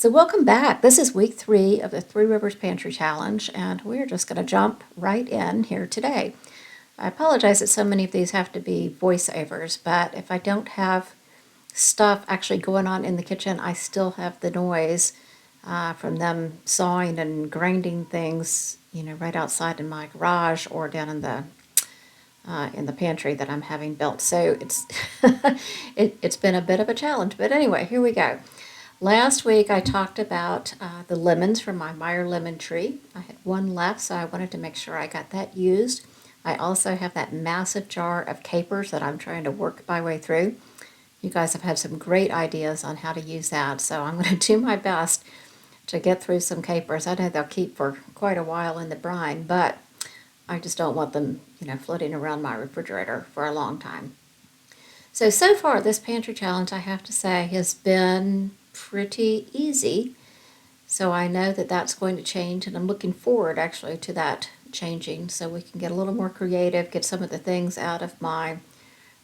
So welcome back. This is week 3 of the Three Rivers Pantry Challenge, and we're just going to jump right in here today. I apologize that so many of these have to be voiceovers, but if I don't have stuff actually going on in the kitchen, I still have the noise from them sawing and grinding things, right outside in my garage or down in the pantry that I'm having built. So it's it's been a bit of a challenge, but anyway, here we go. Last week I talked about the lemons from my Meyer lemon tree. I had one left, so I wanted to make sure I got that used. I also have that massive jar of capers that I'm trying to work my way through. You guys have had some great ideas on how to use that, so I'm going to do my best to get through some capers. I know they'll keep for quite a while in the brine, but I just don't want them, floating around my refrigerator for a long time. So far, this pantry challenge, I have to say, has been pretty easy. So I know that that's going to change, and I'm looking forward actually to that changing so we can get a little more creative, get some of the things out of my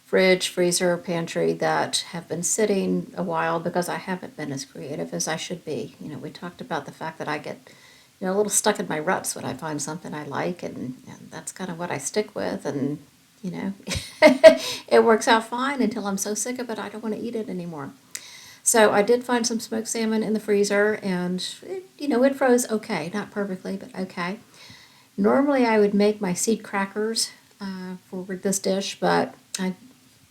fridge, freezer, pantry that have been sitting a while because I haven't been as creative as I should be. We talked about the fact that I get, a little stuck in my ruts when I find something I like, and that's kind of what I stick with, and, it works out fine until I'm so sick of it I don't want to eat it anymore. So I did find some smoked salmon in the freezer, and it froze okay, not perfectly, but okay. Normally I would make my seed crackers for this dish, but I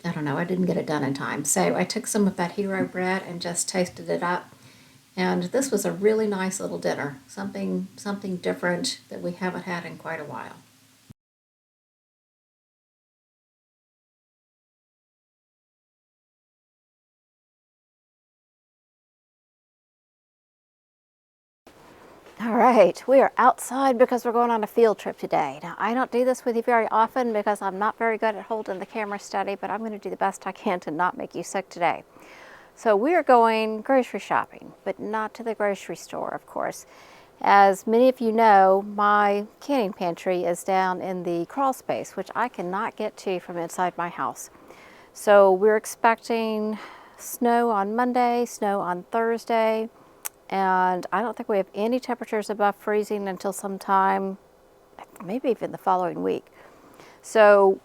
don't know, I didn't get it done in time. So I took some of that hero bread and just toasted it up. And this was a really nice little dinner, something different that we haven't had in quite a while. All right, we are outside because we're going on a field trip today. Now, I don't do this with you very often because I'm not very good at holding the camera steady, but I'm going to do the best I can to not make you sick today. So we are going grocery shopping, but not to the grocery store, of course. As many of you know, my canning pantry is down in the crawl space, which I cannot get to from inside my house. So we're expecting snow on Monday, snow on Thursday, and I don't think we have any temperatures above freezing until sometime, maybe even the following week. So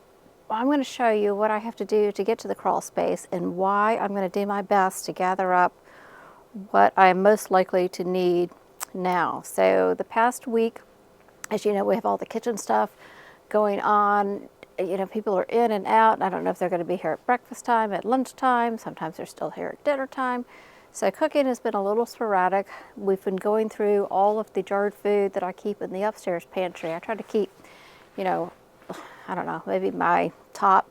I'm going to show you what I have to do to get to the crawl space and why I'm going to do my best to gather up what I'm most likely to need now. So the past week, as you know, we have all the kitchen stuff going on. People are in and out. I don't know if they're going to be here at breakfast time, at lunchtime. Sometimes they're still here at dinner time. So cooking has been a little sporadic. We've been going through all of the jarred food that I keep in the upstairs pantry. I try to keep, I don't know, maybe my top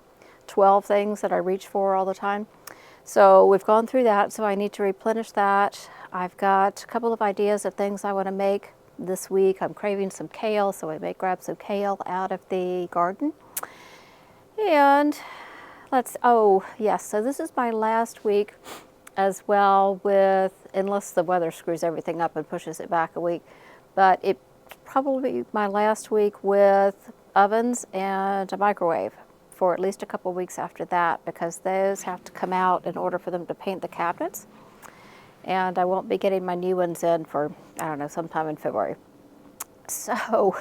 12 things that I reach for all the time. So we've gone through that, so I need to replenish that. I've got a couple of ideas of things I want to make this week. I'm craving some kale, so I may grab some kale out of the garden. And oh yes, so this is my last week as well with, unless the weather screws everything up and pushes it back a week, but it probably my last week with ovens and a microwave for at least a couple of weeks after that, because those have to come out in order for them to paint the cabinets. And I won't be getting my new ones in for, I don't know, sometime in February. So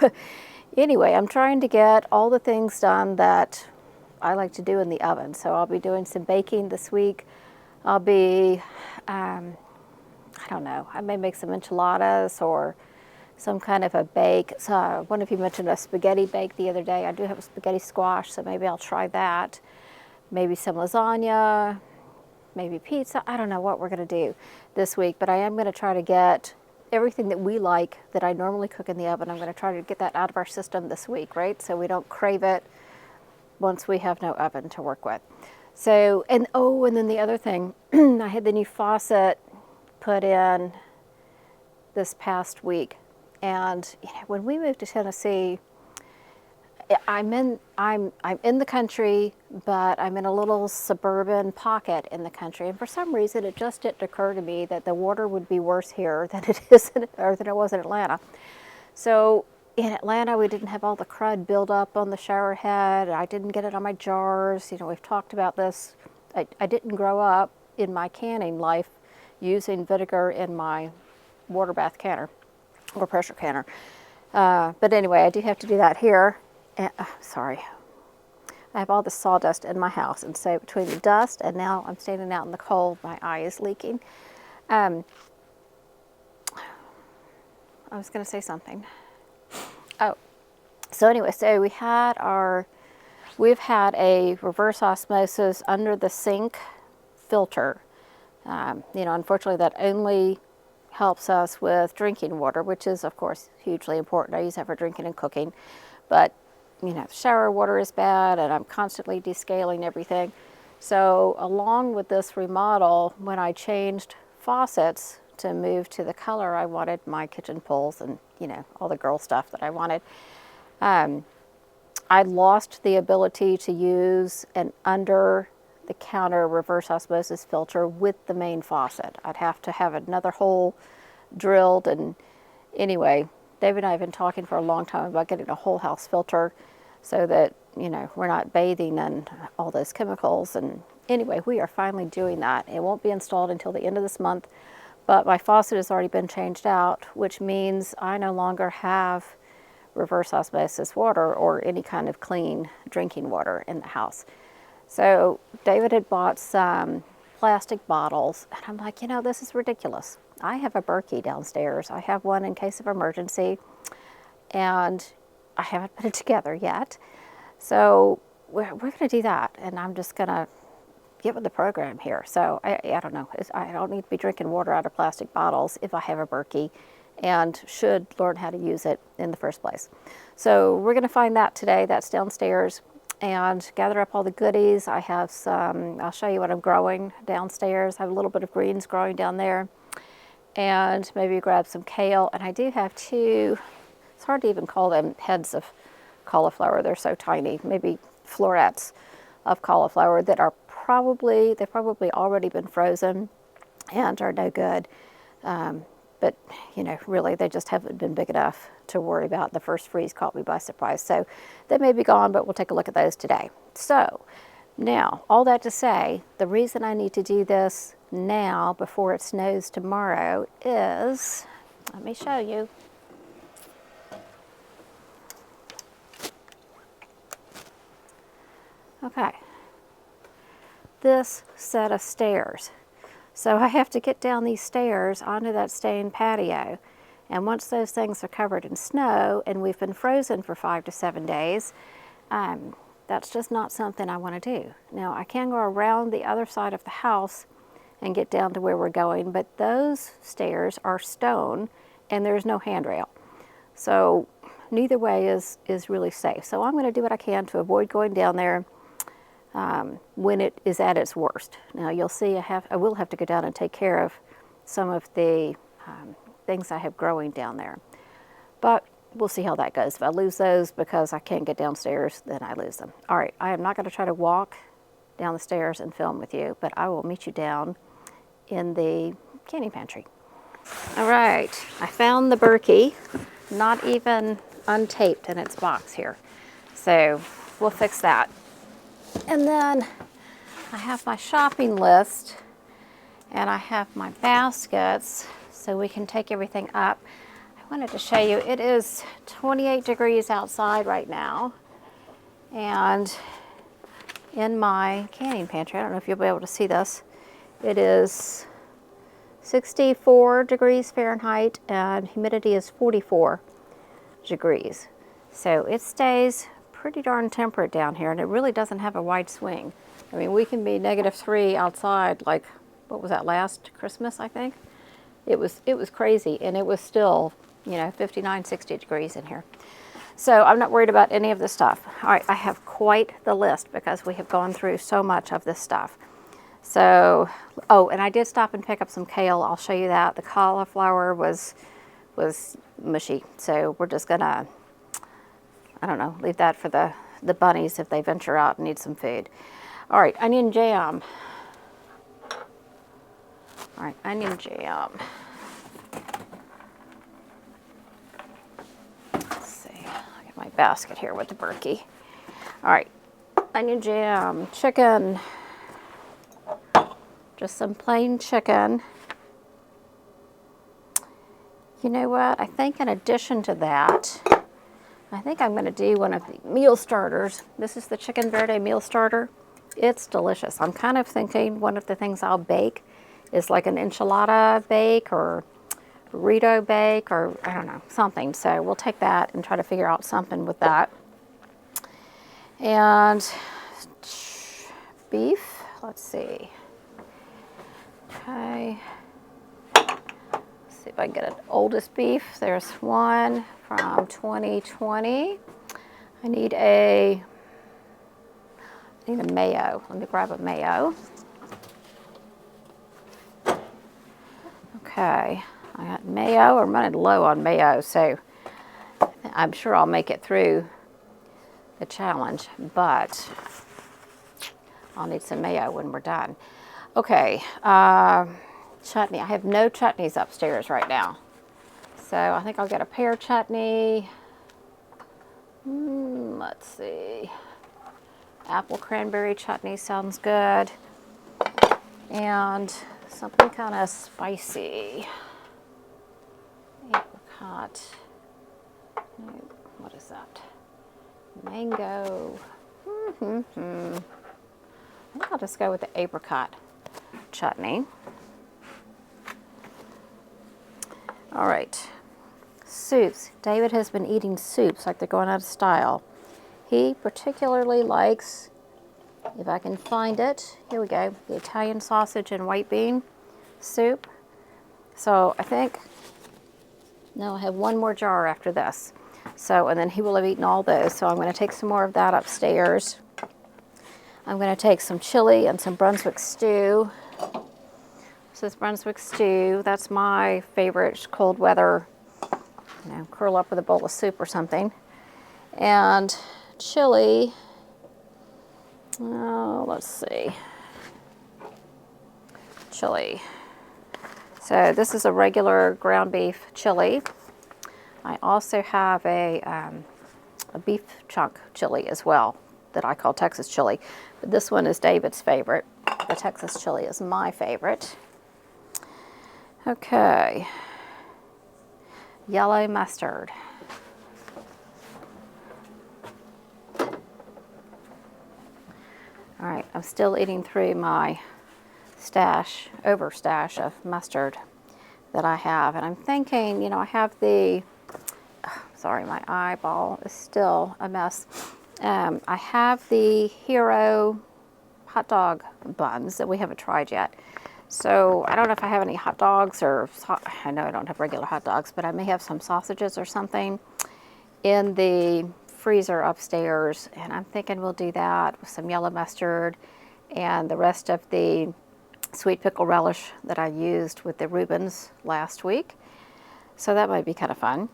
anyway, I'm trying to get all the things done that I like to do in the oven. So I'll be doing some baking this week. I'll be, I don't know, I may make some enchiladas or some kind of a bake. So one of you mentioned a spaghetti bake the other day. I do have a spaghetti squash, so maybe I'll try that. Maybe some lasagna, maybe pizza. I don't know what we're going to do this week, but I am going to try to get everything that we like that I normally cook in the oven. I'm going to try to get that out of our system this week, right? So we don't crave it once we have no oven to work with. So, and then the other thing, I had the new faucet put in this past week. And when we moved to Tennessee, I'm in the country, but I'm in a little suburban pocket in the country. And for some reason, it just didn't occur to me that the water would be worse here than it is or than it was in Atlanta. So in Atlanta, we didn't have all the crud build up on the shower head. I didn't get it on my jars. We've talked about this. I didn't grow up in my canning life, using vinegar in my water bath canner or pressure canner. But anyway, I do have to do that here. Sorry. I have all the sawdust in my house, and so between the dust and now I'm standing out in the cold, my eye is leaking. I was going to say something. Oh, so anyway, so we've had a reverse osmosis under the sink filter. You know, unfortunately, that only helps us with drinking water, which is, of course, hugely important. I use that for drinking and cooking, but you know, shower water is bad, and I'm constantly descaling everything. So along with this remodel, when I changed faucets to move to the color I wanted, my kitchen pools and, you know, all the girl stuff that I wanted, I lost the ability to use an under-the-counter reverse osmosis filter with the main faucet. I'd have to have another hole drilled, and anyway, David and I have been talking for a long time about getting a whole house filter so that, you know, we're not bathing in all those chemicals. And anyway, we are finally doing that. It won't be installed until the end of this month, but my faucet has already been changed out, which means I no longer have reverse osmosis water or any kind of clean drinking water in the house. So David had bought some plastic bottles, and I'm like, you know, this is ridiculous. I have a Berkey downstairs. I have one in case of emergency, and I haven't put it together yet. So we're going to do that, and I'm just going to get with the program here. So I don't know. I don't need to be drinking water out of plastic bottles if I have a Berkey, and should learn how to use it in the first place. So we're going to find that today. That's downstairs, and gather up all the goodies. I have some, I'll show you what I'm growing downstairs. I have a little bit of greens growing down there, and maybe grab some kale. And I do have two, it's hard to even call them heads of cauliflower. They're so tiny, maybe florets of cauliflower that are they've probably already been frozen and are no good. But, you know, really, they just haven't been big enough to worry about. The first freeze caught me by surprise. So they may be gone, but we'll take a look at those today. So now, all that to say, the reason I need to do this now before it snows tomorrow is, let me show you. Okay, this set of stairs. So I have to get down these stairs onto that stained patio. And once those things are covered in snow and we've been frozen for 5 to 7 days, that's just not something I want to do. Now, I can go around the other side of the house and get down to where we're going, but those stairs are stone and there's no handrail. So neither way is really safe. So I'm going to do what I can to avoid going down there when it is at its worst. Now you'll see I will have to go down and take care of some of the things I have growing down there. But we'll see how that goes. If I lose those because I can't get downstairs, then I lose them. All right, I am not going to try to walk down the stairs and film with you, but I will meet you down in the canning pantry. All right, I found the Berkey, not even untaped in its box here. So we'll fix that. And then I have my shopping list and I have my baskets so we can take everything up. I wanted to show you, it is 28 degrees outside right now. And in my canning pantry, I don't know if you'll be able to see this, it is 64 degrees Fahrenheit and humidity is 44 degrees. So it stays pretty darn temperate down here, and it really doesn't have a wide swing. I mean, we can be -3 outside, like, what was that, last Christmas, I think? It was crazy, and it was still, you know, 59, 60 degrees in here. So I'm not worried about any of this stuff. All right, I have quite the list because we have gone through so much of this stuff. So, oh, and I did stop and pick up some kale. I'll show you that. The cauliflower was mushy, so we're just gonna, I don't know, leave that for the bunnies if they venture out and need some food. All right, onion jam. All right, onion jam. Let's see, I'll get my basket here with the Berkey. All right, onion jam, chicken. Just some plain chicken. You know what? I think in addition to that, I think I'm going to do one of the meal starters. This is the Chicken Verde meal starter. It's delicious. I'm kind of thinking one of the things I'll bake is like an enchilada bake or burrito bake or I don't know, something. So we'll take that and try to figure out something with that. And beef, let's see. Okay. See if I can get an oldest beef. There's one from 2020. I need a mayo. Let me grab a mayo. Okay, I got mayo. I'm running low on mayo, so I'm sure I'll make it through the challenge, but I'll need some mayo when we're done. Okay, chutney. I have no chutneys upstairs right now. So I think I'll get a pear chutney. Let's see. Apple cranberry chutney sounds good. And something kind of spicy. Apricot. What is that? Mango. I think I'll just go with the apricot chutney. All right. Soups. David has been eating soups like they're going out of style. He particularly likes, if I can find it, here we go, the Italian sausage and white bean soup. So I think, no, I have one more jar after this. So, and then he will have eaten all those. So I'm going to take some more of that upstairs. I'm going to take some chili and some Brunswick stew. This is Brunswick stew. That's my favorite cold weather, you know, curl up with a bowl of soup or something. And chili, oh, let's see. Chili. So this is a regular ground beef chili. I also have a beef chunk chili as well that I call Texas chili. But this one is David's favorite. The Texas chili is my favorite. Okay. Yellow mustard. All right, I'm still eating through my overstash of mustard that I have. And I'm thinking, you know, I have the, sorry, my eyeball is still a mess. I have the Hero hot dog buns that we haven't tried yet. So I don't know if I have any hot dogs or, I know I don't have regular hot dogs, but I may have some sausages or something in the freezer upstairs. And I'm thinking we'll do that with some yellow mustard and the rest of the sweet pickle relish that I used with the Reubens last week. So that might be kind of fun.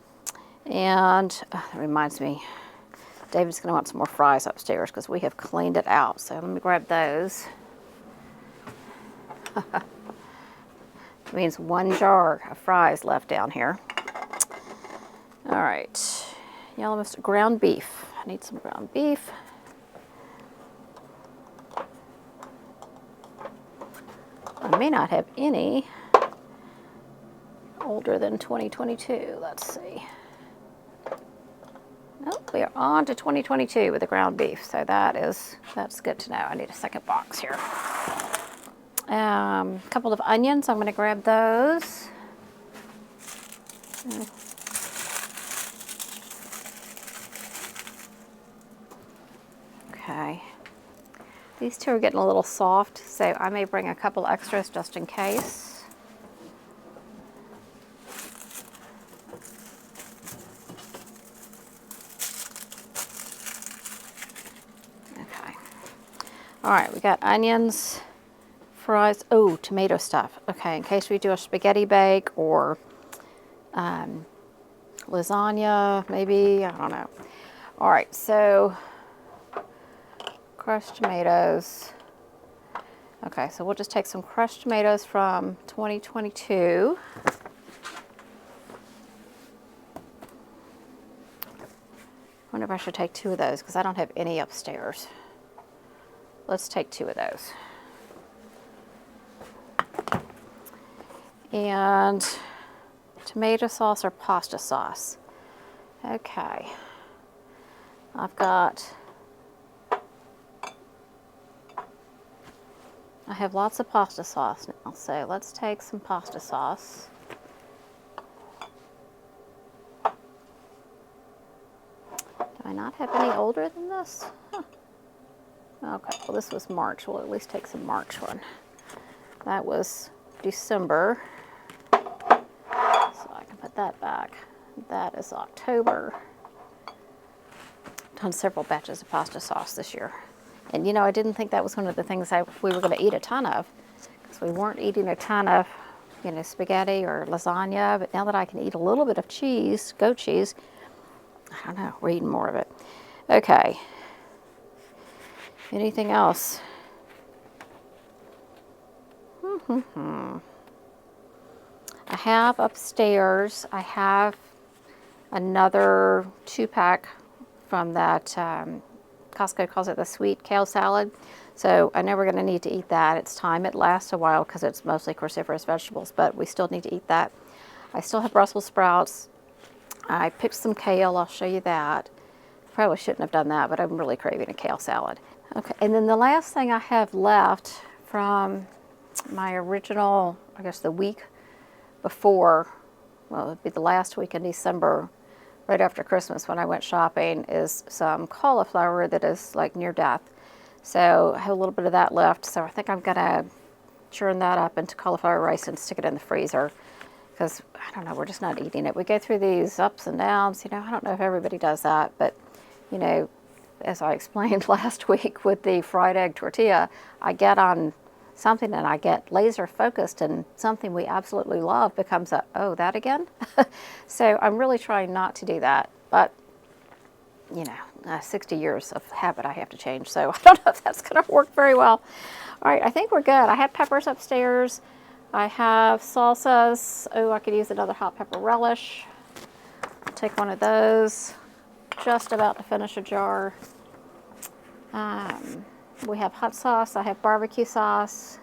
And that reminds me, David's going to want some more fries upstairs because we have cleaned it out. So let me grab those. It means one jar of fries left down here. All right, yellow mustard, ground beef. I need some ground beef. I may not have any older than 2022. Let's see. Nope, we are on to 2022 with the ground beef, so that's good to know. I need a second box here. A couple of onions, I'm going to grab those. Okay. These two are getting a little soft, so I may bring a couple extras just in case. Okay. All right, we got onions, fries, oh, tomato stuff. Okay, in case we do a spaghetti bake or lasagna, maybe, I don't know. All right, so crushed tomatoes. Okay, so we'll just take some crushed tomatoes from 2022. I wonder if I should take 2 of those because I don't have any upstairs. Let's take 2 of those. And tomato sauce or pasta sauce. Okay. I have lots of pasta sauce now, so let's take some pasta sauce. Do I not have any older than this? Huh. Okay, well this was March. We'll at least take some March one. That was December, so I can put that back. That is October. Done several batches of pasta sauce this year. And you know, I didn't think that was one of the things we were going to eat a ton of, because we weren't eating a ton of, you know, spaghetti or lasagna. But now that I can eat a little bit of cheese, goat cheese, I don't know, we're eating more of it. Okay. Anything else? I have upstairs, I have another 2-pack from that, Costco calls it the sweet kale salad. So I know we're going to need to eat that. It's time. It lasts a while because it's mostly cruciferous vegetables, but we still need to eat that. I still have Brussels sprouts. I picked some kale. I'll show you that. Probably shouldn't have done that, but I'm really craving a kale salad. Okay, and then the last thing I have left from my original, I guess the week before, well, it would be the last week in December, right after Christmas when I went shopping, is some cauliflower that is like near death. So I have a little bit of that left, so I think I'm gonna churn that up into cauliflower rice and stick it in the freezer, because I don't know, we're just not eating it. We go through these ups and downs, you know. I don't know if everybody does that, but you know, as I explained last week with the fried egg tortilla, I get on something and I get laser focused, and something we absolutely love becomes a, oh, that again? So I'm really trying not to do that, but you know, 60 years of habit I have to change, so I don't know if that's going to work very well. All right, I think we're good. I have peppers upstairs. I have salsas. Oh, I could use another hot pepper relish. I'll take one of those. Just about to finish a jar. We have hot sauce. I have barbecue sauce.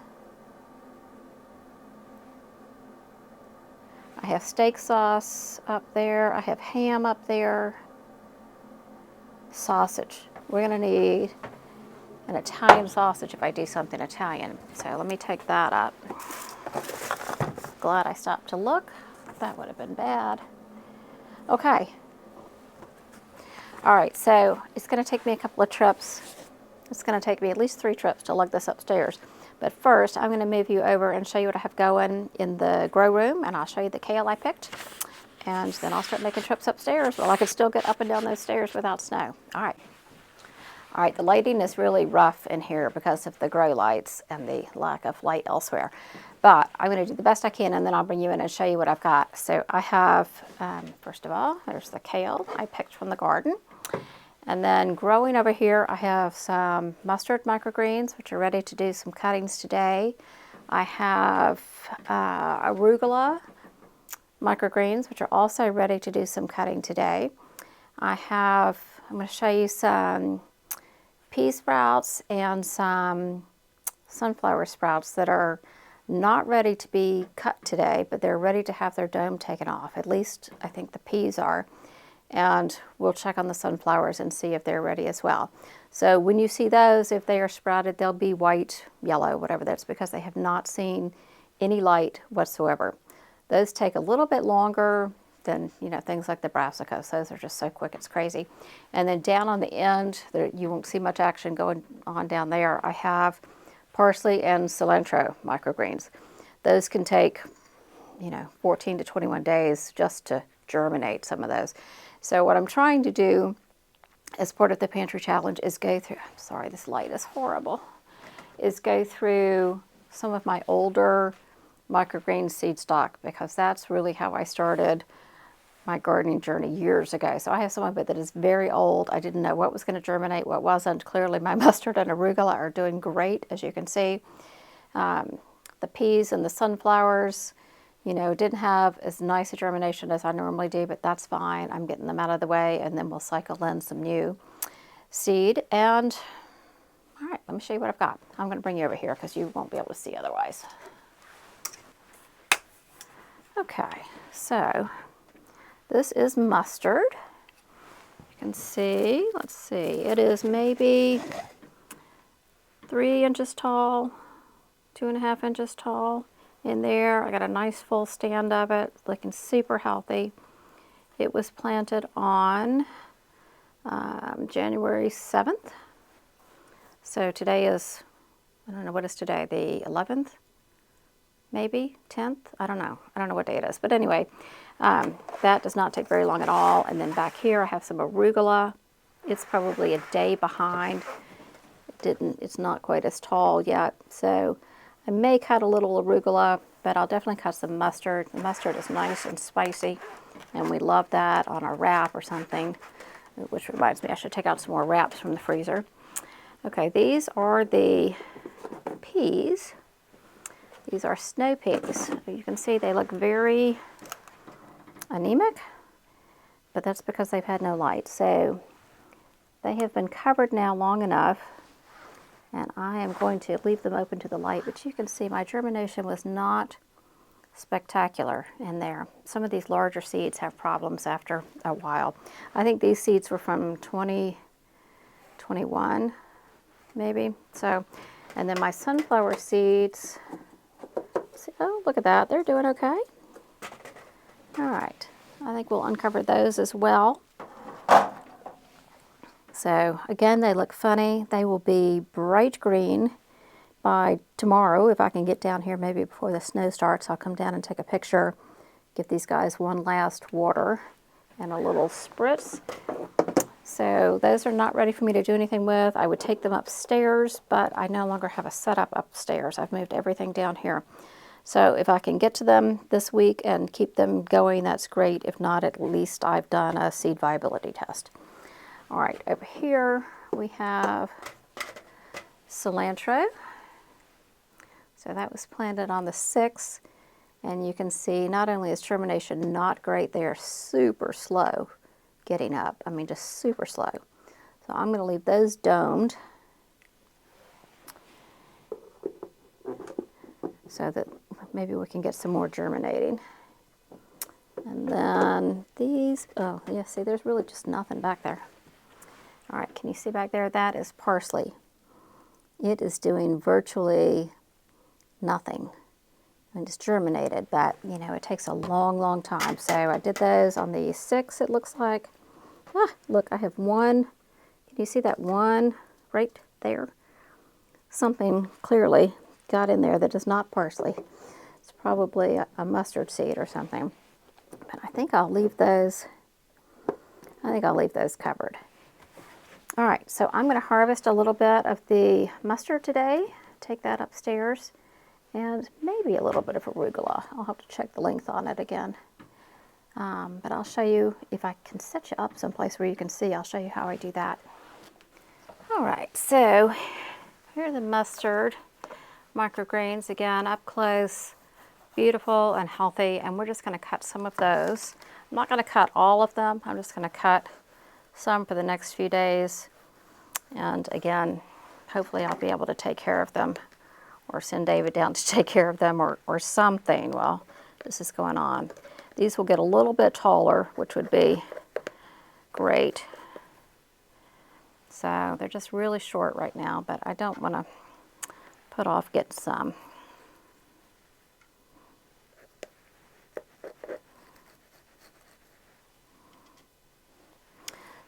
I have steak sauce up there. I have ham up there. Sausage. We're going to need an Italian sausage if I do something Italian. So let me take that up. Glad I stopped to look. That would have been bad. Okay. All right, so it's going to take me a couple of trips. It's going to take me at least 3 trips to lug this upstairs. But first, I'm going to move you over and show you what I have going in the grow room, and I'll show you the kale I picked. And then I'll start making trips upstairs. Well, I can still get up and down those stairs without snow. All right. All right, the lighting is really rough in here because of the grow lights and the lack of light elsewhere. But I'm going to do the best I can, and then I'll bring you in and show you what I've got. So I have, first of all, there's the kale I picked from the garden. And then growing over here, I have some mustard microgreens, which are ready to do some cuttings today. I have arugula microgreens, which are also ready to do some cutting today. I'm going to show you some pea sprouts and some sunflower sprouts that are not ready to be cut today, but they're ready to have their dome taken off. At least I think the peas are. And we'll check on the sunflowers and see if they're ready as well. So when you see those, if they are sprouted, they'll be white, yellow, whatever. That's because they have not seen any light whatsoever. Those take a little bit longer than, you know, things like the brassicas. Those are just so quick, it's crazy. And then down on the end, you won't see much action going on down there. I have parsley and cilantro microgreens. Those can take, you know, 14 to 21 days just to germinate some of those. So what I'm trying to do as part of the pantry challenge is go through, I'm sorry, this light is horrible, is go through some of my older microgreen seed stock, because that's really how I started my gardening journey years ago. So I have some of it that is very old. I didn't know what was going to germinate, what wasn't. Clearly my mustard and arugula are doing great, as you can see. The peas and the sunflowers, you know, didn't have as nice a germination as I normally do, but that's fine. I'm getting them out of the way, and then we'll cycle in some new seed. And all right, let me show you what I've got. I'm going to bring you over here because you won't be able to see otherwise. Okay, so this is mustard. You can see, let's see, it is maybe 3 inches tall, 2.5 inches tall in there. I got a nice full stand of it, looking super healthy. It was planted on January 7th. So today is, I don't know, what is today, the 11th? Maybe 10th? I don't know. I don't know what day it is. But anyway, that does not take very long at all. And then back here I have some arugula. It's probably a day behind. It's not quite as tall yet. So I may cut a little arugula, but I'll definitely cut some mustard. The mustard is nice and spicy, and we love that on a wrap or something, which reminds me I should take out some more wraps from the freezer. Okay, these are the peas. These are snow peas. You can see they look very anemic, but that's because they've had no light. So they have been covered now long enough, and I am going to leave them open to the light. But you can see my germination was not spectacular in there. Some of these larger seeds have problems after a while. I think these seeds were from 2021, maybe. So, and then my sunflower seeds, oh, look at that. They're doing okay. All right. I think we'll uncover those as well. So again, they look funny. They will be bright green by tomorrow. If I can get down here maybe before the snow starts, I'll come down and take a picture, give these guys one last water and a little spritz. So those are not ready for me to do anything with. I would take them upstairs, but I no longer have a setup upstairs. I've moved everything down here. So if I can get to them this week and keep them going, that's great. If not, at least I've done a seed viability test. All right, over here we have cilantro. So that was planted on the 6th, and you can see not only is germination not great, they are super slow getting up. I mean, just super slow. So I'm going to leave those domed so that maybe we can get some more germinating. And then these, oh yeah, see, there's really just nothing back there. All right, can you see back there? That is parsley. It is doing virtually nothing. I mean, it's germinated, but you know, it takes a long, long time. So I did those on the 6th, it looks like. Ah, look, I have one. Can you see that one right there? Something clearly got in there that is not parsley. It's probably a mustard seed or something. But I think I'll leave those, covered. All right, so I'm going to harvest a little bit of the mustard today, take that upstairs, and maybe a little bit of arugula. I'll have to check the length on it again. But I'll show you, if I can set you up someplace where you can see, I'll show you how I do that. All right, so here's the mustard microgreens, again, up close, beautiful and healthy, and we're just going to cut some of those. I'm not going to cut all of them. I'm just going to cut some for the next few days, and again, hopefully I'll be able to take care of them, or send David down to take care of them, or something while this is going on. These will get a little bit taller, which would be great. So they're just really short right now, but I don't want to put off getting some.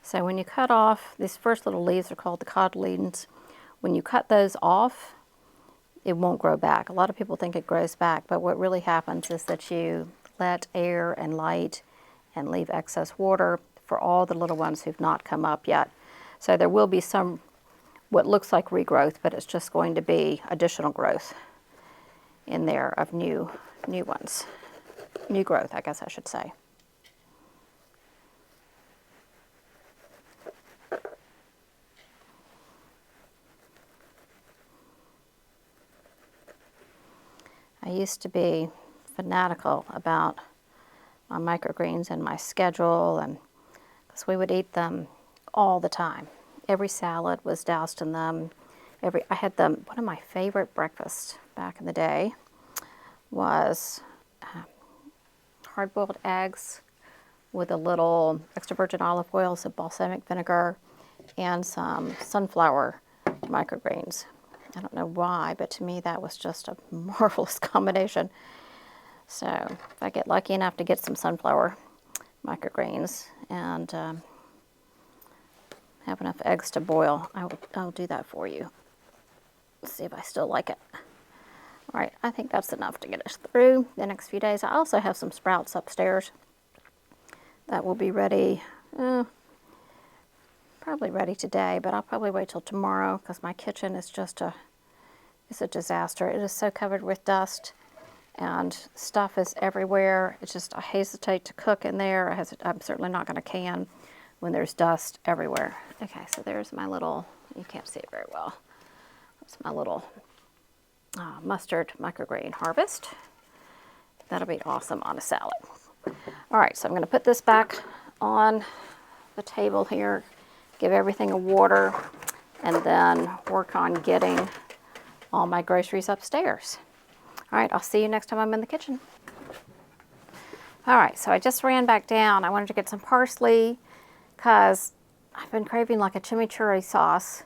So when you cut off, these first little leaves are called the cotyledons. When you cut those off, it won't grow back. A lot of people think it grows back, but what really happens is that you let air and light and leave excess water for all the little ones who've not come up yet. So there will be some, what looks like regrowth, but it's just going to be additional growth in there of new ones. New growth, I guess I should say. I used to be fanatical about my microgreens and my schedule, and because we would eat them all the time. Every salad was doused in them. I had them. One of my favorite breakfasts back in the day was hard-boiled eggs with a little extra virgin olive oil, some balsamic vinegar, and some sunflower microgreens. I don't know why, but to me that was just a marvelous combination. So if I get lucky enough to get some sunflower microgreens and have enough eggs to boil, I'll do that for you. Let's see if I still like it. All right, I think that's enough to get us through the next few days. I also have some sprouts upstairs that will be ready, probably ready today, but I'll probably wait till tomorrow because my kitchen is just it's a disaster. It is so covered with dust and stuff is everywhere. It's just, I hesitate to cook in there. I'm certainly not going to can when there's dust everywhere. Okay, so there's my little, you can't see it very well. That's my little mustard microgreen harvest. That'll be awesome on a salad. All right, so I'm going to put this back on the table here, give everything a water, and then work on getting all my groceries upstairs. All right, I'll see you next time I'm in the kitchen. All right, so I just ran back down. I wanted to get some parsley because I've been craving like a chimichurri sauce.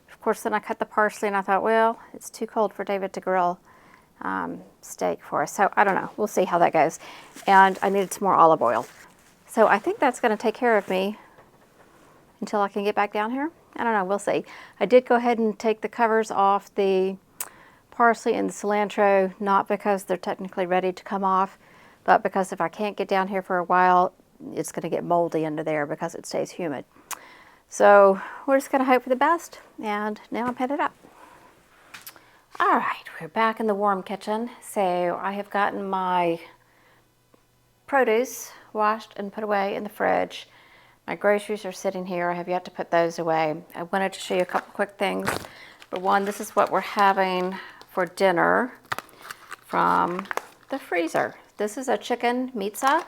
Of course, then I cut the parsley and I thought, well, it's too cold for David to grill steak for us. So I don't know. We'll see how that goes. And I needed some more olive oil. So I think that's going to take care of me until I can get back down here. I don't know. We'll see. I did go ahead and take the covers off the parsley and the cilantro, not because they're technically ready to come off, but because if I can't get down here for a while, it's going to get moldy under there because it stays humid. So we're just going to hope for the best, and now I'm headed up. All right, we're back in the warm kitchen. So I have gotten my produce washed and put away in the fridge. My groceries are sitting here. I have yet to put those away. I wanted to show you a couple quick things. For one, this is what we're having for dinner from the freezer. This is a chicken Meatza.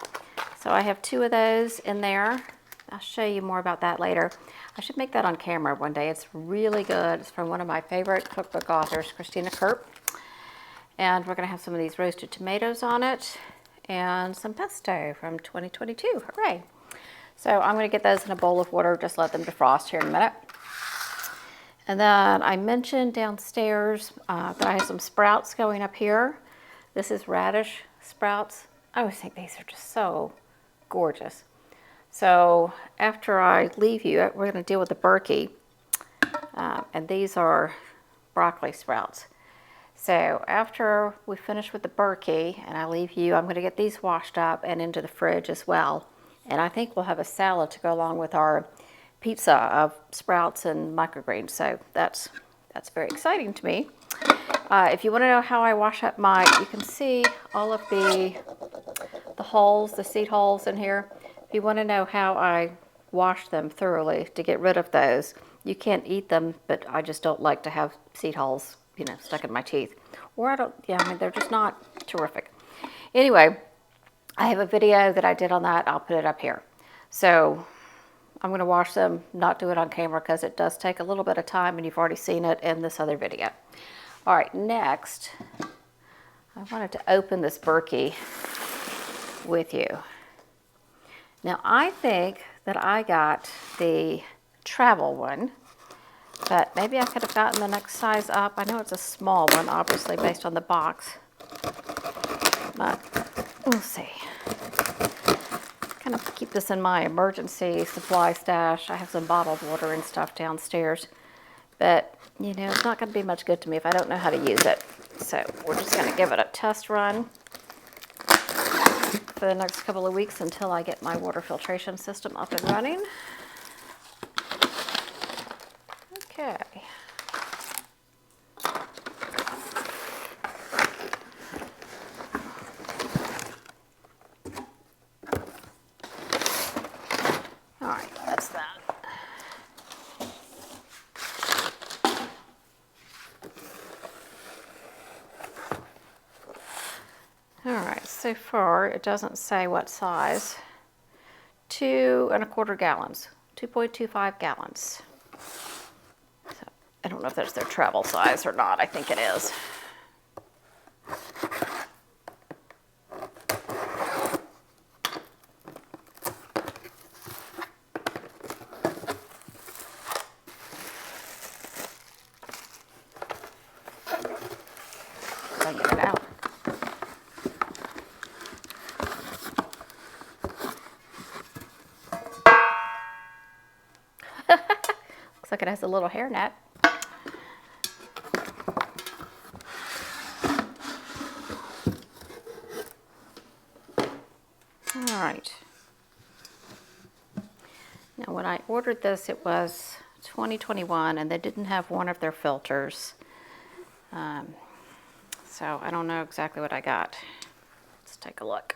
So I have 2 of those in there. I'll show you more about that later. I should make that on camera one day. It's really good. It's from one of my favorite cookbook authors, Christina Kerp. And we're going to have some of these roasted tomatoes on it and some pesto from 2022. Hooray! So I'm going to get those in a bowl of water, just let them defrost here in a minute. And then I mentioned downstairs that I have some sprouts going up here. This is radish sprouts. I always think these are just so gorgeous. So after I leave you, we're going to deal with the Berkey. And these are broccoli sprouts. So after we finish with the Berkey and I leave you, I'm going to get these washed up and into the fridge as well. And I think we'll have a salad to go along with our pizza of sprouts and microgreens. So that's very exciting to me. If you want to know how I wash up you can see all of the holes, the seed holes in here. If you want to know how I wash them thoroughly to get rid of those, you can't eat them, but I just don't like to have seed holes, stuck in my teeth. Or they're just not terrific. Anyway, I have a video that I did on that. I'll put it up here. So I'm going to wash them, not do it on camera because it does take a little bit of time and you've already seen it in this other video. All right, next, I wanted to open this Berkey with you. Now, I think that I got the travel one, but maybe I could have gotten the next size up. I know it's a small one, obviously, based on the box, but we'll see. Kind of keep this in my emergency supply stash. I have some bottled water and stuff downstairs, but, it's not going to be much good to me if I don't know how to use it. So we're just going to give it a test run for the next couple of weeks until I get my water filtration system up and running. Okay. All right, that's that. All right, so far it doesn't say what size. 2 1/4 gallons, 2.25 gallons. So I don't know if that's their travel size or not. I think it is. Looks like it has a little hairnet. All right. Now when I ordered this, it was 2021 and they didn't have one of their filters. So I don't know exactly what I got. Let's take a look.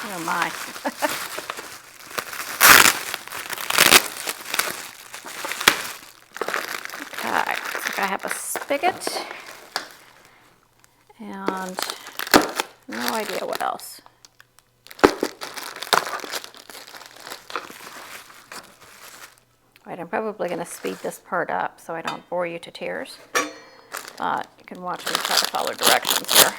Oh my. Okay, so I have a spigot and no idea what else. Right, I'm probably going to speed this part up so I don't bore you to tears, but you can watch me try to follow directions here.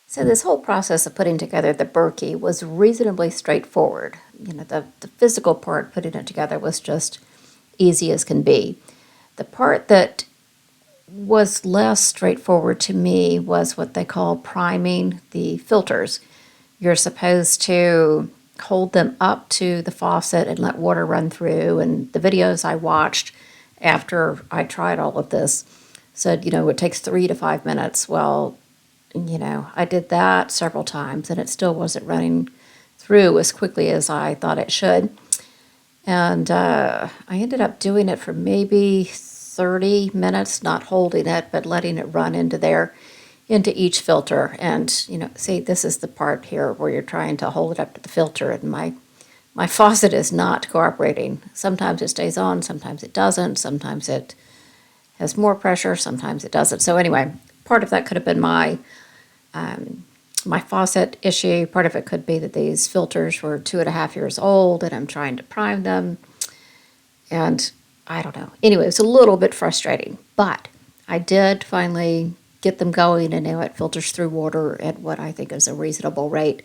So this whole process of putting together the Berkey was reasonably straightforward. You know, the physical part, putting it together, was just easy as can be. The part that was less straightforward to me was what they call priming the filters. You're supposed to hold them up to the faucet and let water run through, and the videos I watched after I tried all of this said, you know, it takes 3 to 5 minutes. Well, you know, I did that several times and it still wasn't running through as quickly as I thought it should. And I ended up doing it for maybe 30 minutes, not holding it, but letting it run into there, into each filter. And, you know, see, this is the part here where you're trying to hold it up to the filter, and my faucet is not cooperating. Sometimes it stays on, sometimes it doesn't, sometimes it has more pressure, sometimes it doesn't. So anyway, part of that could have been my faucet issue. Part of it could be that these filters were 2.5 years old and I'm trying to prime them. And I don't know. Anyway, it was a little bit frustrating, but I did finally get them going, and now it filters through water at what I think is a reasonable rate.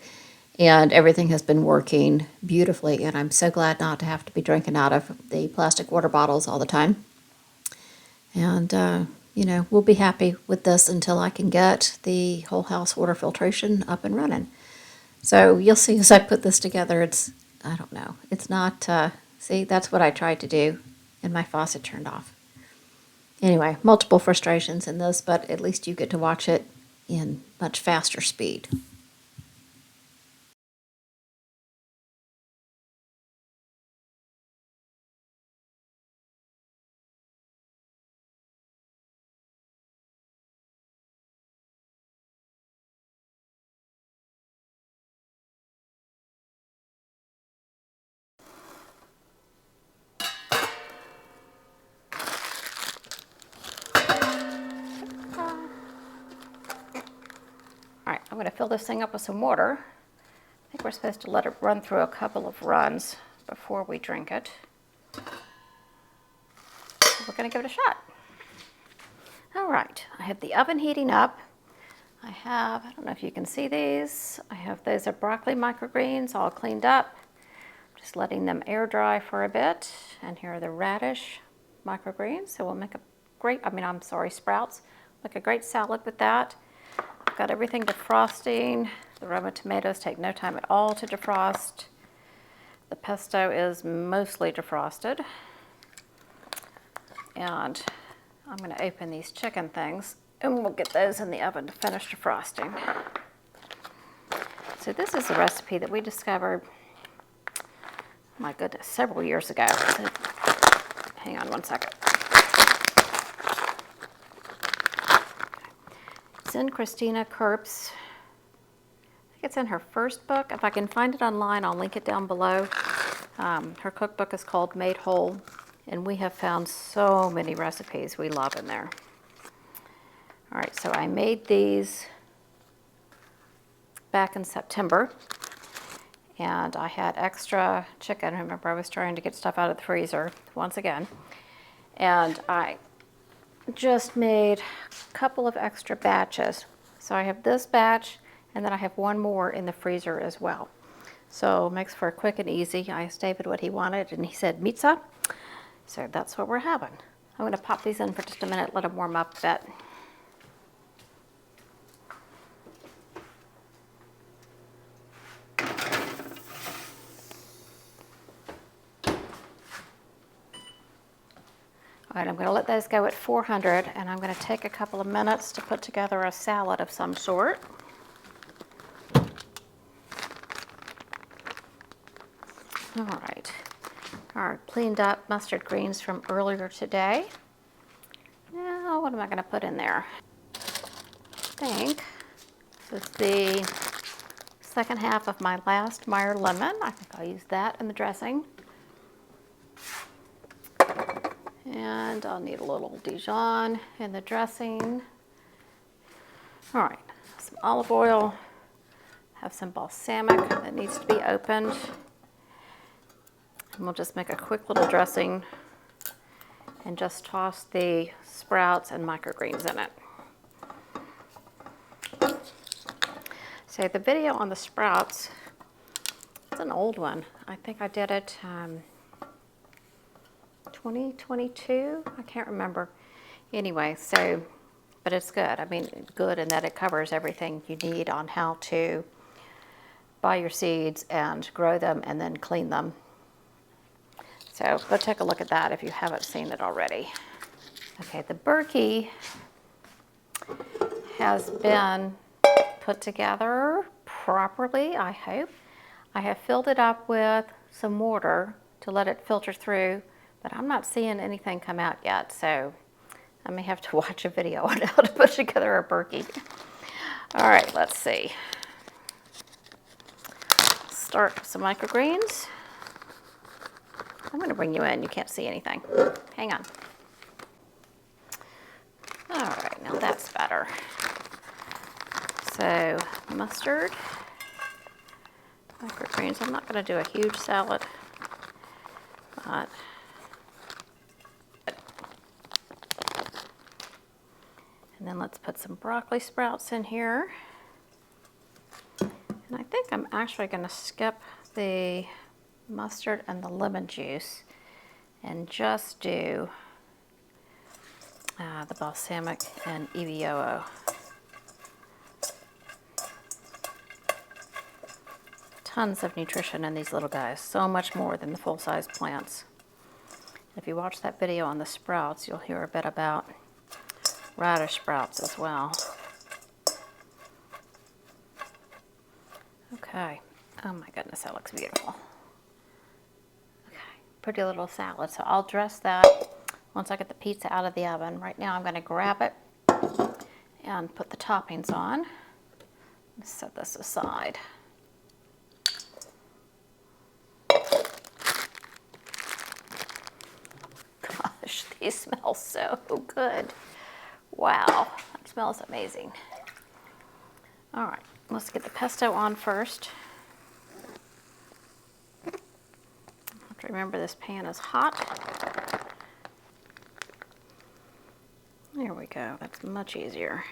And everything has been working beautifully, and I'm so glad not to have to be drinking out of the plastic water bottles all the time. And, you know, we'll be happy with this until I can get the whole house water filtration up and running. So you'll see as I put this together, I don't know, it's not, see, that's what I tried to do, and my faucet turned off. Anyway, multiple frustrations in this, but at least you get to watch it in much faster speed. All right, I'm going to fill this thing up with some water. I think we're supposed to let it run through a couple of runs before we drink it. We're going to give it a shot. All right, I have the oven heating up. I don't know if you can see these. Those are broccoli microgreens all cleaned up. Just letting them air dry for a bit. And here are the radish microgreens. So we'll make sprouts. Make a great salad with that. I've got everything defrosting. The Roma tomatoes take no time at all to defrost. The pesto is mostly defrosted. And I'm going to open these chicken things, and we'll get those in the oven to finish defrosting. So this is a recipe that we discovered, my goodness, several years ago. So, hang on one second. It's in Christina Kurp's, I think it's in her first book. If I can find it online, I'll link it down below. Her cookbook is called Made Whole, and we have found so many recipes we love in there. All right, so I made these back in September, and I had extra chicken. Remember, I was trying to get stuff out of the freezer once again, and I just made a couple of extra batches. So I have this batch, and then I have one more in the freezer as well. So makes for quick and easy. I asked David what he wanted and he said Meatza. So that's what we're having. I'm going to pop these in for just a minute, let them warm up a bit. All right, I'm going to let those go at 400, and I'm going to take a couple of minutes to put together a salad of some sort. All right, our cleaned up mustard greens from earlier today. Now, what am I going to put in there? I think this is the second half of my last Meyer lemon. I think I'll use that in the dressing. And I'll need a little Dijon in the dressing. All right, some olive oil. Have some balsamic that needs to be opened. And we'll just make a quick little dressing and just toss the sprouts and microgreens in it. So the video on the sprouts, it's an old one. I think I did it 2022, I can't remember. Anyway, so, but it's good. I mean, good in that it covers everything you need on how to buy your seeds and grow them and then clean them. So go take a look at that if you haven't seen it already. Okay, the Berkey has been put together properly, I hope. I have filled it up with some water to let it filter through, but I'm not seeing anything come out yet, so I may have to watch a video on how to put together a Berkey. All right, let's see. Start with some microgreens. I'm going to bring you in. You can't see anything. Hang on. All right, now that's better. So mustard, microgreens. I'm not going to do a huge salad, but and then let's put some broccoli sprouts in here. And I think I'm actually going to skip the mustard and the lemon juice and just do the balsamic and EVOO. Tons of nutrition in these little guys, so much more than the full-size plants. If you watch that video on the sprouts, you'll hear a bit about radish sprouts as well. Okay, oh my goodness, that looks beautiful. Okay, pretty little salad. So I'll dress that once I get the pizza out of the oven. Right now I'm going to grab it and put the toppings on. Let's set this aside. Gosh, these smell so good. Wow, that smells amazing. All right, let's get the pesto on first. I have to remember this pan is hot. There we go, that's much easier.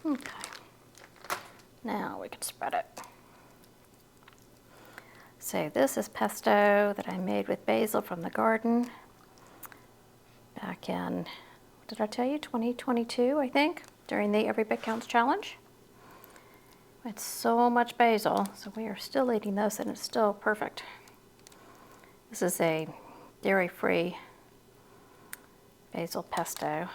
Okay, now we can spread it. So this is pesto that I made with basil from the garden back in, what did I tell you, 2022, I think, during the Every Bit Counts challenge. It's so much basil, so we are still eating this and it's still perfect. This is a dairy-free basil pesto.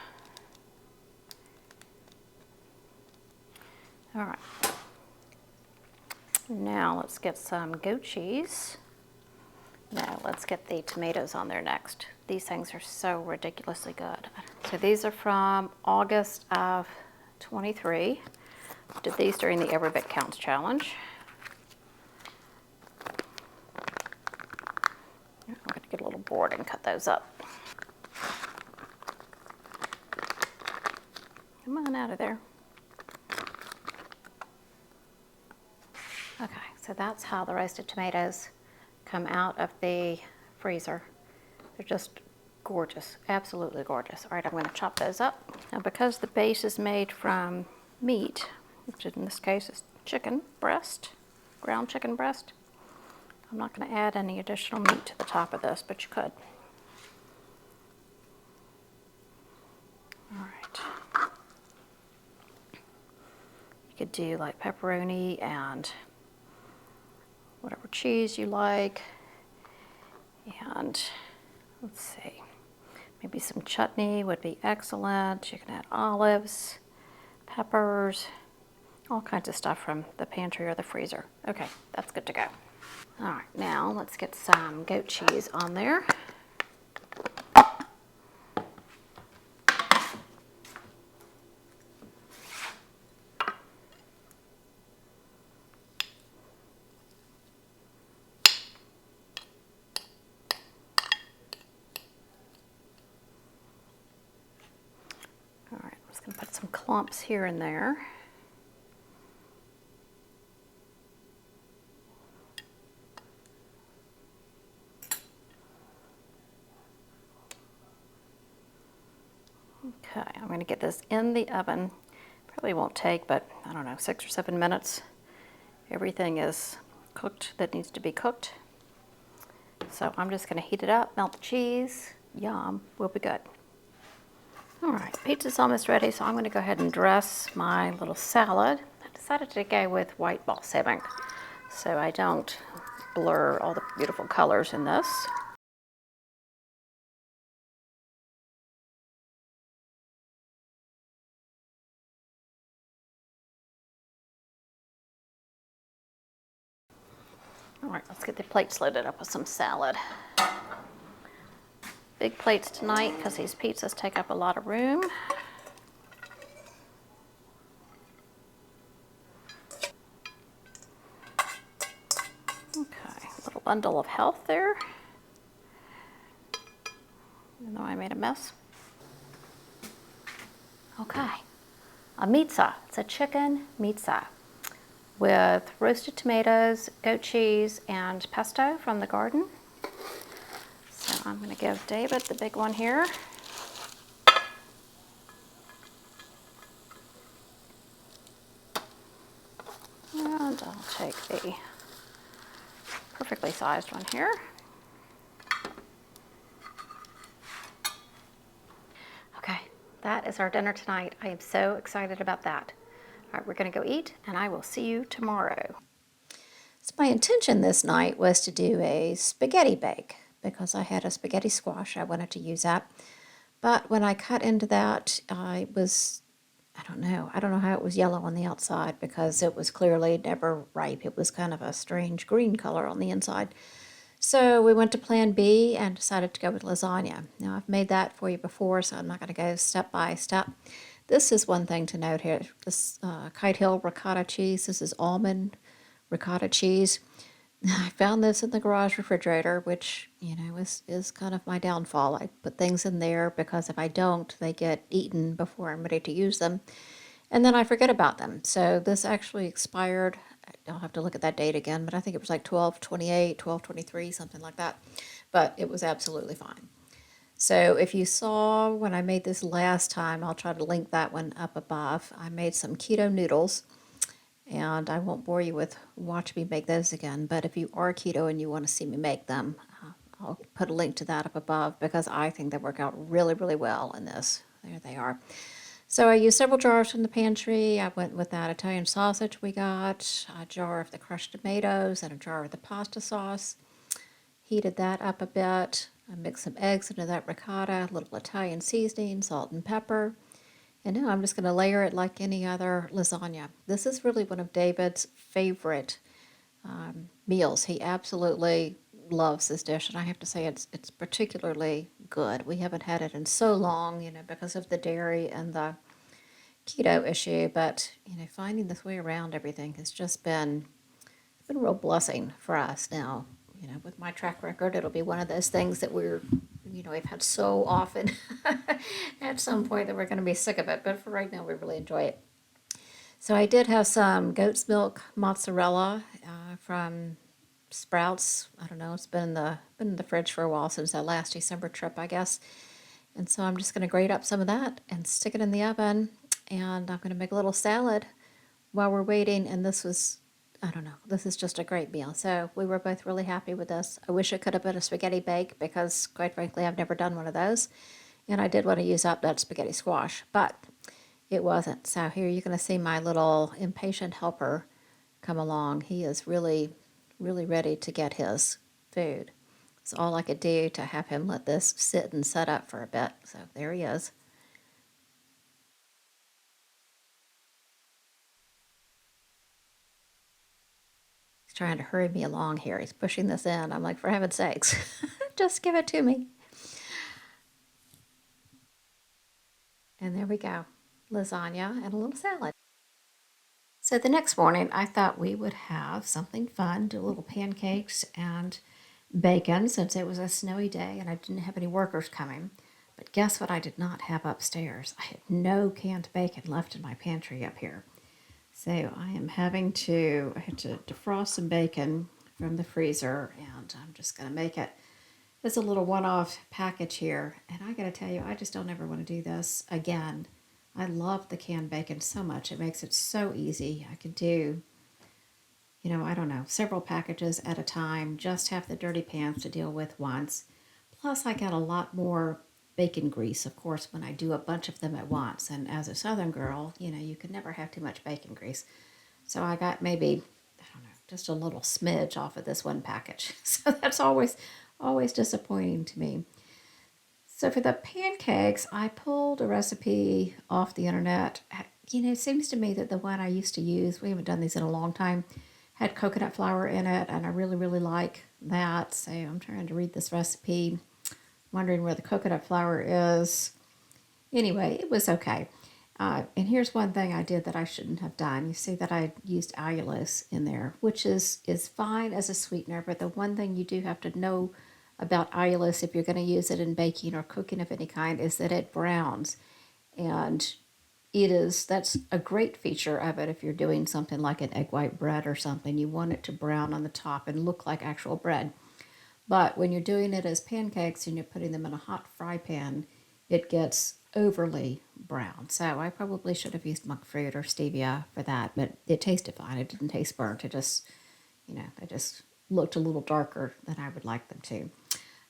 All right. Now let's get some goat cheese. No, let's get the tomatoes on there next. These things are so ridiculously good. So these are from August of 23. Did these during the Every Bit Counts challenge. I'm going to get a little board and cut those up. Come on out of there. Okay, so that's how the roasted tomatoes come out of the freezer. They're just gorgeous, absolutely gorgeous. All right, I'm going to chop those up. Now, because the base is made from meat, which in this case is chicken breast, ground chicken breast, I'm not going to add any additional meat to the top of this, but you could. All right. You could do like pepperoni and whatever cheese you like. And let's see, maybe some chutney would be excellent. You can add olives, peppers, all kinds of stuff from the pantry or the freezer. Okay, that's good to go. All right, now let's get some goat cheese on there. All right, I'm just going to put some clumps here and there. Okay, I'm going to get this in the oven. Probably won't take, but I don't know, 6 or 7 minutes. Everything is cooked that needs to be cooked. So I'm just going to heat it up, melt the cheese. Yum, we'll be good. All right, pizza's almost ready, so I'm going to go ahead and dress my little salad. I decided to go with white balsamic, so I don't blur all the beautiful colors in this. All right, let's get the plates loaded up with some salad. Big plates tonight because these pizzas take up a lot of room. Okay, a little bundle of health there. Even though I made a mess. Okay, a Meatza. It's a chicken Meatza with roasted tomatoes, goat cheese, and pesto from the garden. So I'm going to give David the big one here. And I'll take the perfectly sized one here. Okay, that is our dinner tonight. I am so excited about that. All right, we're going to go eat, and I will see you tomorrow. So my intention this night was to do a spaghetti bake because I had a spaghetti squash. I wanted to use that. But when I cut into that, I don't know how it was yellow on the outside because it was clearly never ripe. It was kind of a strange green color on the inside. So we went to plan B and decided to go with lasagna. Now I've made that for you before, so I'm not going to go step by step. This is one thing to note here. This Kite Hill ricotta cheese, this is almond ricotta cheese. I found this in the garage refrigerator, which, is kind of my downfall. I put things in there because if I don't, they get eaten before I'm ready to use them. And then I forget about them. So this actually expired. I'll have to look at that date again, but I think it was like 12/28, 12/23, something like that. But it was absolutely fine. So if you saw when I made this last time, I'll try to link that one up above. I made some keto noodles. And I won't bore you with watch me make those again, but if you are keto and you want to see me make them, I'll put a link to that up above because I think they work out really, really well in this. There they are. So I used several jars from the pantry. I went with that Italian sausage we got, a jar of the crushed tomatoes, and a jar of the pasta sauce. Heated that up a bit. I mixed some eggs into that ricotta, a little Italian seasoning, salt and pepper. And now I'm just going to layer it like any other lasagna. This is really one of David's favorite meals. He absolutely loves this dish, and I have to say it's particularly good. We haven't had it in so long, because of the dairy and the keto issue, but finding this way around everything has just been a real blessing for us now. With my track record, it'll be one of those things that we've had so often at some point that we're going to be sick of it. But for right now, we really enjoy it. So I did have some goat's milk mozzarella from sprouts. I don't know, it's been in the fridge for a while since that last December trip, I guess. And so I'm just going to grate up some of that and stick it in the oven. And I'm going to make a little salad while we're waiting. And this was, I don't know, this is just a great meal. So we were both really happy with this. I wish it could have been a spaghetti bake because, quite frankly, I've never done one of those. And I did want to use up that spaghetti squash, but it wasn't. So here you're going to see my little impatient helper come along. He is really, really ready to get his food. It's all I could do to have him let this sit and set up for a bit. So there he is. He's trying to hurry me along here. He's pushing this in. I'm like, for heaven's sakes, just give it to me. And there we go. Lasagna and a little salad. So the next morning, I thought we would have something fun, do a little pancakes and bacon since it was a snowy day and I didn't have any workers coming. But guess what I did not have upstairs? I had no canned bacon left in my pantry up here. So I had to defrost some bacon from the freezer and I'm just going to make it as a little one-off package here. And I got to tell you, I just don't ever want to do this again. I love the canned bacon so much. It makes it so easy. I can do, I don't know, several packages at a time, just have the dirty pans to deal with once. Plus, I got a lot more bacon grease, of course, when I do a bunch of them at once. And as a Southern girl, you can never have too much bacon grease. So I got maybe, I don't know, just a little smidge off of this one package. So that's always disappointing to me. So for the pancakes, I pulled a recipe off the internet. It seems to me that the one I used to use, we haven't done these in a long time, had coconut flour in it, and I really, really like that. So I'm trying to read this recipe, wondering where the coconut flour is. Anyway, it was okay. And here's one thing I did that I shouldn't have done. You see that I used allulose in there, which is fine as a sweetener, but the one thing you do have to know about allulose if you're going to use it in baking or cooking of any kind is that it browns. And that's a great feature of it if you're doing something like an egg white bread or something. You want it to brown on the top and look like actual bread. But when you're doing it as pancakes and you're putting them in a hot fry pan, it gets overly brown. So I probably should have used monk fruit or stevia for that, but it tasted fine. It didn't taste burnt. It just, they just looked a little darker than I would like them to.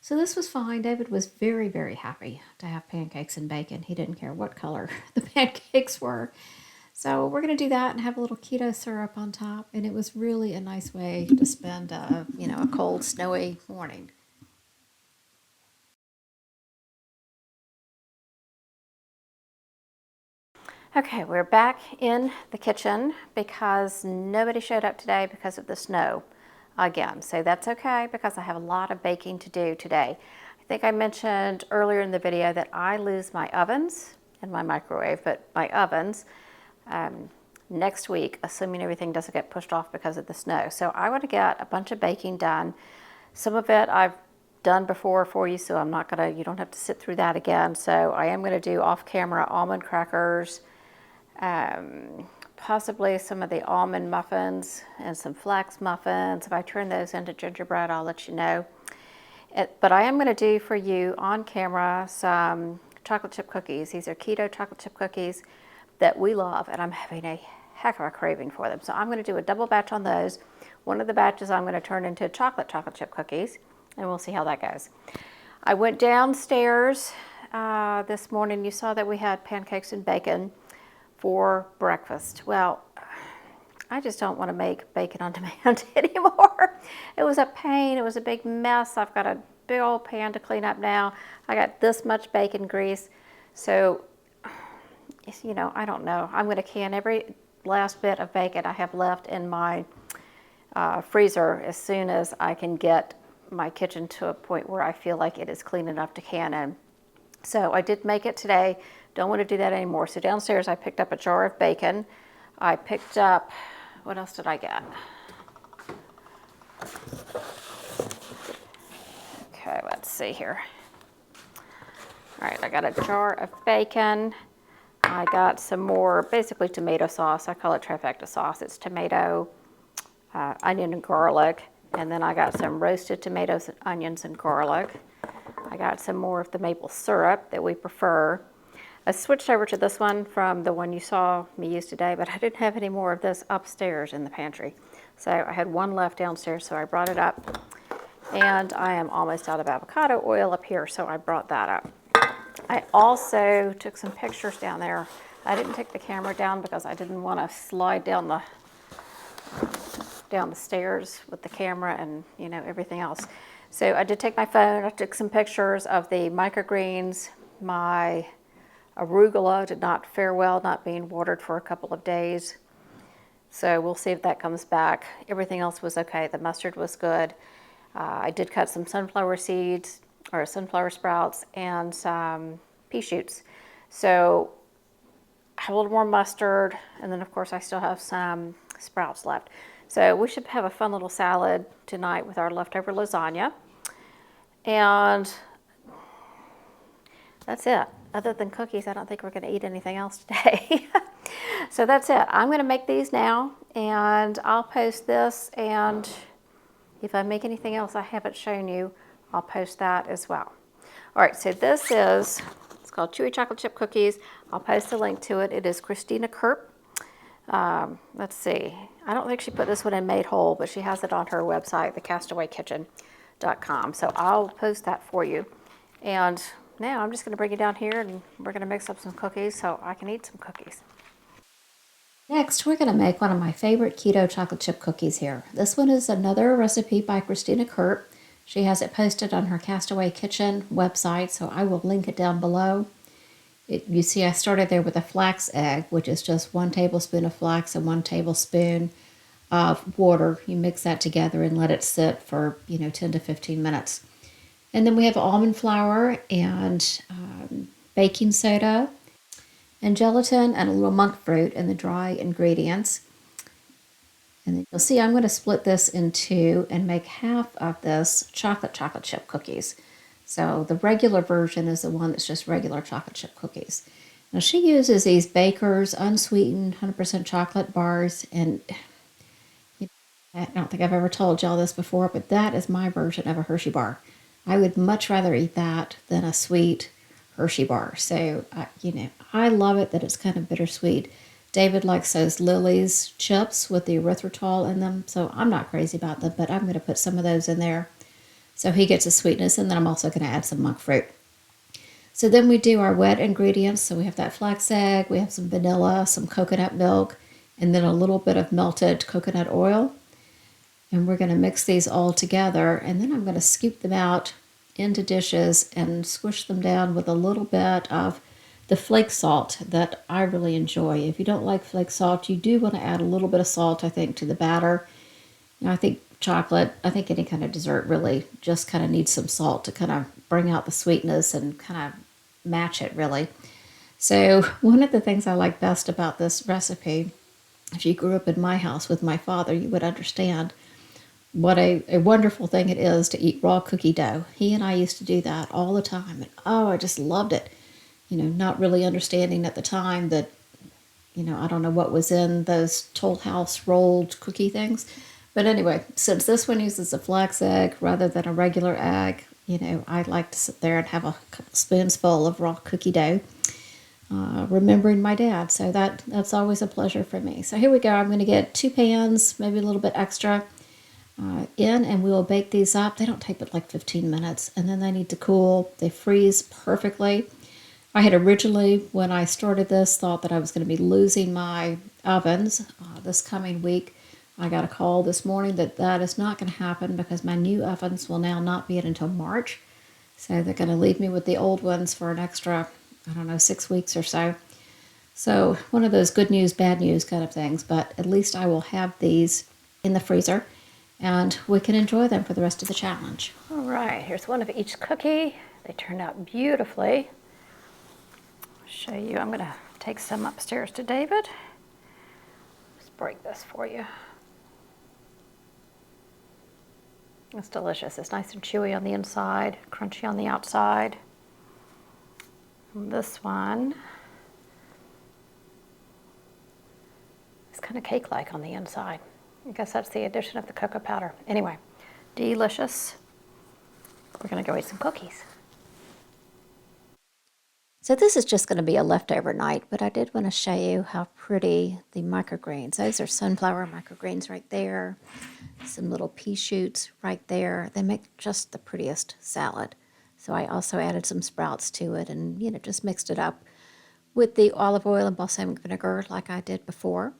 So this was fine. David was very, very happy to have pancakes and bacon. He didn't care what color the pancakes were. So we're going to do that and have a little keto syrup on top. And it was really a nice way to spend, a cold, snowy morning. Okay, we're back in the kitchen because nobody showed up today because of the snow again. So that's okay because I have a lot of baking to do today. I think I mentioned earlier in the video that I lose my ovens and my microwave, but my ovens next week, assuming everything doesn't get pushed off because of the snow. So I want to get a bunch of baking done. Some of it I've done before for you, so you don't have to sit through that again. So I am going to do off-camera almond crackers, possibly some of the almond muffins and some flax muffins. If I turn those into gingerbread, I'll let you know. But I am going to do for you on camera some chocolate chip cookies. These are keto chocolate chip cookies that we love, and I'm having a heck of a craving for them. So I'm going to do a double batch on those. One of the batches I'm going to turn into chocolate chip cookies, and we'll see how that goes. I went downstairs this morning. You saw that we had pancakes and bacon for breakfast. Well, I just don't want to make bacon on demand anymore. It was a pain. It was a big mess. I've got a big old pan to clean up now. I got this much bacon grease. So, I don't know. I'm going to can every last bit of bacon I have left in my freezer as soon as I can get my kitchen to a point where I feel like it is clean enough to can in. So I did make it today. Don't want to do that anymore. So downstairs I picked up a jar of bacon. I picked up, what else did I get? Okay, let's see here. All right, I got a jar of bacon. I got some more, basically tomato sauce. I call it trifecta sauce. It's tomato, onion and garlic, And then I got some roasted tomatoes and onions and garlic. I got some more of the maple syrup that we prefer. I switched over to this one from the one you saw me use today, but I didn't have any more of this upstairs in the pantry. So I had one left downstairs, so I brought it up. And I am almost out of avocado oil up here, so I brought that up. I also took some pictures down there. I didn't take the camera down because I didn't want to slide down the stairs with the camera and, you know, everything else. So I did take my phone. I took some pictures of the microgreens. My arugula did not fare well, not being watered for a couple of days. So we'll see if that comes back. Everything else was okay. The mustard was good. I did cut some sunflower seeds or sunflower sprouts and some pea shoots. So I have a little more mustard, and then of course I still have some sprouts left. So we should have a fun little salad tonight with our leftover lasagna. And that's it. Other than cookies, I don't think we're going to eat anything else today. So that's it. I'm going to make these now, and I'll post this, and if I make anything else I haven't shown you, I'll post that as well. All right, so this is, it's called Chewy Chocolate Chip Cookies. I'll post a link to it. It is Christina Kerp. Let's see. I don't think she put this one in Made Whole, but she has it on her website, thecastawaykitchen.com. So I'll post that for you. And now I'm just going to bring you down here, and we're going to mix up some cookies so I can eat some cookies. Next, we're going to make one of my favorite keto chocolate chip cookies here. This one is another recipe by Christina Kerp. She has it posted on her Castaway Kitchen website, so I will link it down below. You see I started there with a flax egg, which is just 1 tablespoon of flax and 1 tablespoon of water. You mix that together and let it sit for 10 to 15 minutes. And then we have almond flour and baking soda and gelatin and a little monk fruit and the dry ingredients. And then you'll see I'm going to split this in two and make half of this chocolate chip cookies. So the regular version is the one that's just regular chocolate chip cookies. Now she uses these Baker's unsweetened 100% chocolate bars, and I don't think I've ever told y'all this before, but that is my version of a Hershey bar. I would much rather eat that than a sweet Hershey bar. So, I love it that it's kind of bittersweet. David likes those Lily's chips with the erythritol in them, so I'm not crazy about them, but I'm going to put some of those in there so he gets a sweetness, and then I'm also going to add some monk fruit. So then we do our wet ingredients. So we have that flax egg, we have some vanilla, some coconut milk, and then a little bit of melted coconut oil. And we're going to mix these all together, and then I'm going to scoop them out into dishes and squish them down with a little bit of the flake salt that I really enjoy. If you don't like flake salt, you do want to add a little bit of salt, I think, to the batter. I think chocolate, I think any kind of dessert really just kind of needs some salt to kind of bring out the sweetness and kind of match it, really. So one of the things I like best about this recipe, if you grew up in my house with my father, you would understand what a wonderful thing it is to eat raw cookie dough. He and I used to do that all the time. And I just loved it. Not really understanding at the time that, I don't know what was in those Toll House rolled cookie things. But anyway, since this one uses a flax egg rather than a regular egg, I like to sit there and have a couple spoons full of raw cookie dough, remembering my dad. So that's always a pleasure for me. So here we go. I'm going to get 2 pans, maybe a little bit extra, in, and we will bake these up. They don't take but like 15 minutes, and then they need to cool. They freeze perfectly. I had originally, when I started this, thought that I was going to be losing my ovens this coming week. I got a call this morning that is not going to happen because my new ovens will now not be in until March. So they're going to leave me with the old ones for an extra, 6 weeks or so. So one of those good news, bad news kind of things, but at least I will have these in the freezer, and we can enjoy them for the rest of the challenge. All right, here's one of each cookie. They turned out beautifully. I'll show you. I'm going to take some upstairs to David. Just break this for you. It's delicious. It's nice and chewy on the inside, crunchy on the outside. And this one is kind of cake-like on the inside. I guess that's the addition of the cocoa powder. Anyway, Delicious. We're gonna go eat some cookies. So this is just going to be a leftover night, but I did want to show you how pretty the microgreens. Those are sunflower microgreens right there. Some little pea shoots right there. They make just the prettiest salad. So I also added some sprouts to it and, just mixed it up with the olive oil and balsamic vinegar like I did before.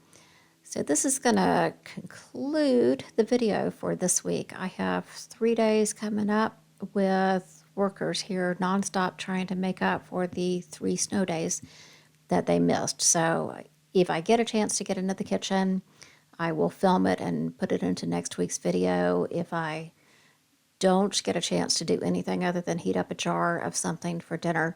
So this is going to conclude the video for this week. I have 3 days coming up with workers here nonstop trying to make up for the 3 snow days that they missed. So if I get a chance to get into the kitchen, I will film it and put it into next week's video. If I don't get a chance to do anything other than heat up a jar of something for dinner,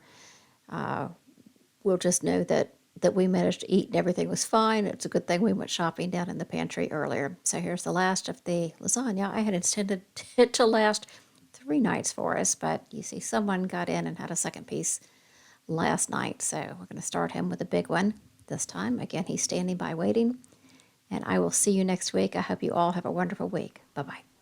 we'll just know that we managed to eat and everything was fine. It's a good thing we went shopping down in the pantry earlier. So here's the last of the lasagna. I had intended it to last 3 nights for us, but you see someone got in and had a second piece last night. So we're going to start him with a big one this time. Again, he's standing by waiting. And I will see you next week. I hope you all have a wonderful week. Bye-bye.